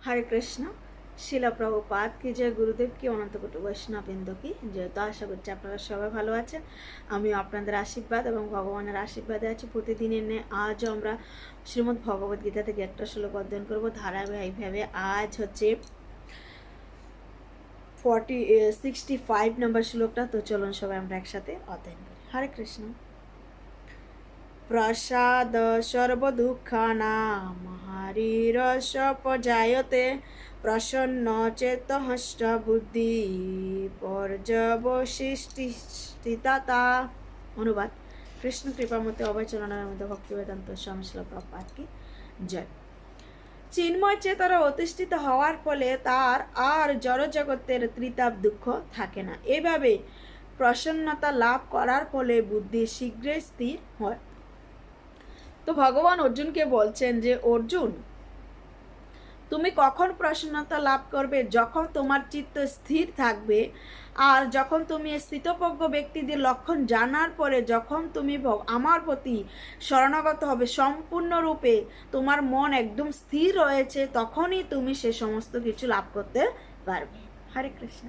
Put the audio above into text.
হরে কৃষ্ণ। শিলা প্রভুপাদ কি জয়, গুরুদেব কি, অনন্ত কোটি বৈষ্ণববৃন্দ কি জয়। তো আশা করছি আপনারা সবাই ভালো আছেন। আমিও আপনাদের আশীর্বাদ এবং ভগবানের আশীর্বাদে আছি। প্রতিদিনের ন্যায় আজও আমরা শ্রীমদ্ ভগবদ গীতা থেকে একটা শ্লোক অধ্যয়ন করবো ধারাবাহিকভাবে। আজ হচ্ছে 65 নম্বর শ্লোকটা। তো চলুন সবাই আমরা একসাথে অধ্যয়ন করি। হরে কৃষ্ণ। প্রসাদ সর্বদুঃখানাং হরিরসোপজায়তে প্রসন্ন চেতহস্য বুদ্ধি পর্যবসিষ্ঠিতা। অনুবাদ: কৃষ্ণ কৃপামতে অভয় চরণের মধ্যে ভক্তি বেদান্ত স্বামী শিল প্রভুপাদ কি জয়। চিন্ময় চেতনা অধিষ্ঠিত হওয়ার ফলে তার আর জড়জগতের ত্রিতাপ দুঃখ থাকে না। এভাবে প্রসন্নতা লাভ করার ফলে বুদ্ধি শীঘ্রই স্থির হয়। তো ভগবান অর্জুনকে বলছেন যে অর্জুন, তুমি কখন প্রসন্নতা লাভ করবে? যখন তোমার চিত্ত স্থির থাকবে, আর যখন তুমি স্থিতপ্রজ্ঞ ব্যক্তিদের লক্ষণ জানার পরে যখন তুমি আমার প্রতি শরণাগত হবে, সম্পূর্ণরূপে তোমার মন একদম স্থির রয়েছে, তখনই তুমি সে সমস্ত কিছু লাভ করতে পারবে। হরে কৃষ্ণ।